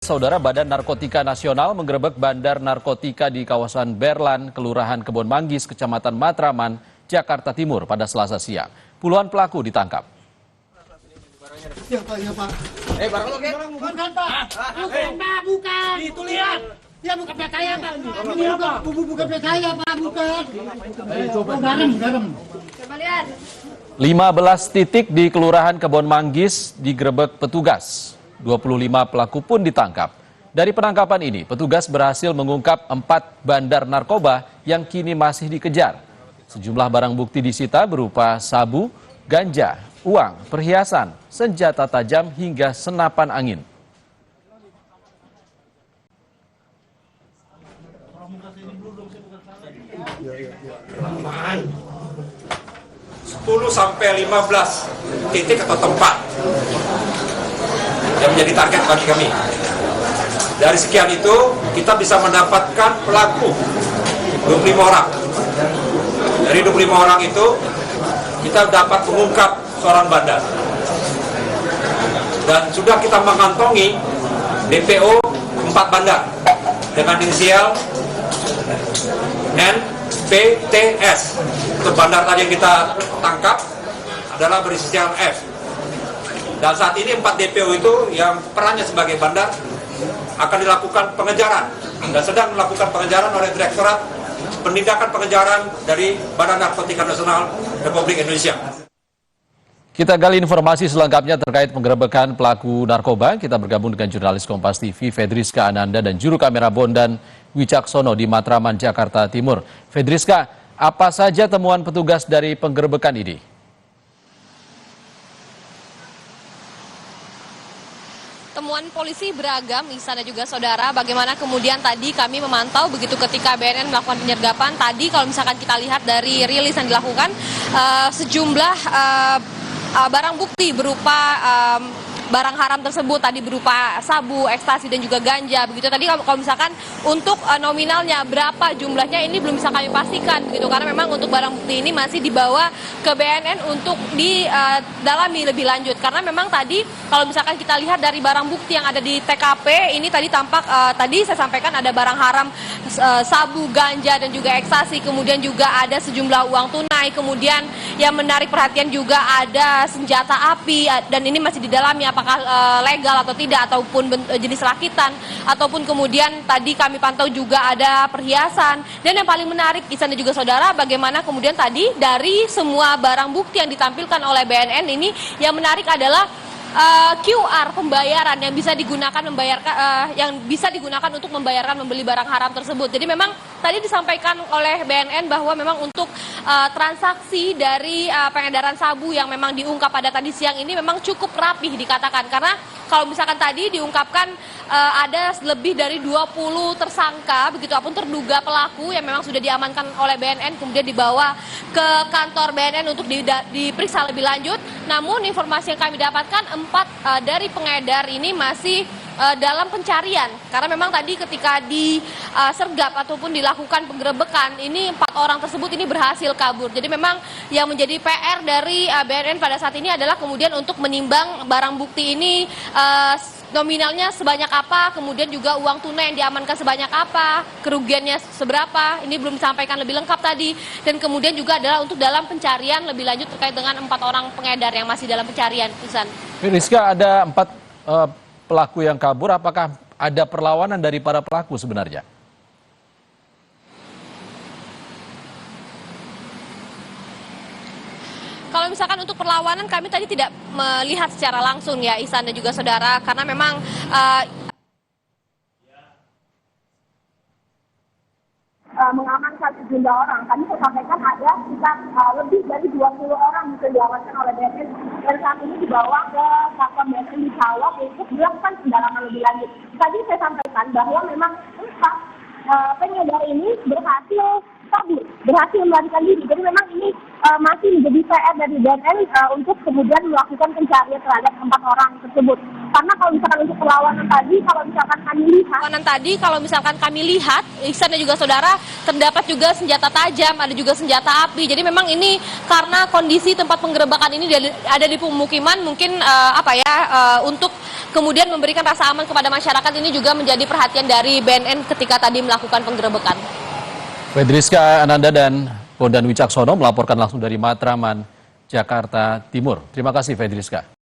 Saudara, Badan Narkotika Nasional menggerebek bandar narkotika di kawasan Berlan, Kelurahan Kebon Manggis, Kecamatan Matraman, Jakarta Timur pada Selasa siang. Puluhan pelaku ditangkap. Ya Pak, ya Pak. Barang lo, Ge? Bukan Pak. Bukan Pak, bukan. Itu lihat. Ya bukan pet saya Pak. Ini apa? Bukan pet saya Pak, bukan. Oh, garam. Coba lihat. 15 titik di Kelurahan Kebon Manggis digerebek petugas. 25 pelaku pun ditangkap. Dari penangkapan ini, petugas berhasil mengungkap 4 bandar narkoba yang kini masih dikejar. Sejumlah barang bukti disita berupa sabu, ganja, uang, perhiasan, senjata tajam hingga senapan angin. Lamaan. 10 sampai 15 titik atau tempat yang menjadi target bagi kami. Dari sekian itu, kita bisa mendapatkan pelaku 25 orang. Dari 25 orang itu, kita dapat mengungkap seorang bandar. Dan sudah kita mengantongi DPO 4 bandar dengan inisial NPTS. Untuk bandar tadi yang kita tangkap adalah berinisial F. Dan saat ini 4 DPO itu yang perannya sebagai bandar akan dilakukan pengejaran dan sedang melakukan pengejaran oleh Direktorat Penindakan Pengejaran dari Badan Narkotika Nasional Republik Indonesia. Kita gali informasi selengkapnya terkait penggerebekan pelaku narkoba. Kita bergabung dengan jurnalis Kompas TV Fedriska Ananda dan juru kamera Bondan Wicaksono di Matraman, Jakarta Timur. Fedriska, apa saja temuan petugas dari penggerebekan ini? Temuan polisi beragam, Ihsan dan juga saudara. Bagaimana kemudian tadi kami memantau begitu ketika BNN melakukan penyergapan. Tadi kalau misalkan kita lihat dari rilis yang dilakukan, sejumlah barang bukti berupa barang haram tersebut tadi berupa sabu, ekstasi dan juga ganja. Begitu tadi kalau misalkan untuk nominalnya berapa jumlahnya ini belum bisa kami pastikan begitu, karena memang untuk barang bukti ini masih dibawa ke BNN untuk didalami lebih lanjut. Karena memang tadi kalau misalkan kita lihat dari barang bukti yang ada di TKP ini tadi tampak tadi saya sampaikan ada barang haram sabu, ganja dan juga ekstasi, kemudian juga ada sejumlah uang tunai, kemudian yang menarik perhatian juga ada senjata api dan ini masih didalami apakah legal atau tidak, ataupun jenis rakitan, ataupun kemudian tadi kami pantau juga ada perhiasan. Dan yang paling menarik, Ihsan dan juga saudara, bagaimana kemudian tadi dari semua barang bukti yang ditampilkan oleh BNN ini, yang menarik adalah QR pembayaran yang bisa digunakan untuk membayarkan membeli barang haram tersebut. Jadi memang tadi disampaikan oleh BNN bahwa memang untuk transaksi dari pengedaran sabu yang memang diungkap pada tadi siang ini memang cukup rapih dikatakan, karena kalau misalkan tadi diungkapkan ada lebih dari 20 tersangka begitu ataupun terduga pelaku yang memang sudah diamankan oleh BNN kemudian dibawa ke kantor BNN untuk diperiksa lebih lanjut. Namun informasi yang kami dapatkan 4 dari pengedar ini masih dalam pencarian, karena memang tadi ketika disergap ataupun dilakukan penggerebekan ini 4 orang tersebut ini berhasil kabur. Jadi memang yang menjadi PR dari BNN pada saat ini adalah kemudian untuk menimbang barang bukti ini nominalnya sebanyak apa, kemudian juga uang tunai yang diamankan sebanyak apa, kerugiannya seberapa, ini belum disampaikan lebih lengkap tadi. Dan kemudian juga adalah untuk dalam pencarian lebih lanjut terkait dengan 4 orang pengedar yang masih dalam pencarian. Ihsan. Rizka, ada 4 pelaku yang kabur, apakah ada perlawanan dari para pelaku sebenarnya? Kalau misalkan untuk perlawanan kami tadi tidak melihat secara langsung ya Ihsan dan juga saudara, karena memang mengamankan sejumlah orang. Kami saya sampaikan ada sekitar lebih dari 20 orang yang diamankan oleh BNN dan saat ini dibawa ke kantor BNN di Cawang untuk dilakukan pendalaman lebih lanjut. Tadi saya sampaikan bahwa memang 4 pengedar ini berhasil kabur, berhasil melarikan diri. Jadi memang ini masih menjadi PR dari BNN untuk kemudian melakukan pencarian terhadap 4 orang tersebut. Karena kalau misalkan untuk perlawanan tadi, kalau misalkan kami lihat, Ihsan dan juga saudara, terdapat juga senjata tajam, ada juga senjata api. Jadi memang ini karena kondisi tempat penggerebekan ini ada di pemukiman, mungkin untuk kemudian memberikan rasa aman kepada masyarakat ini juga menjadi perhatian dari BNN ketika tadi melakukan penggerebekan. Fedriska Ananda dan Bondan Wicaksono melaporkan langsung dari Matraman, Jakarta Timur. Terima kasih Fedriska.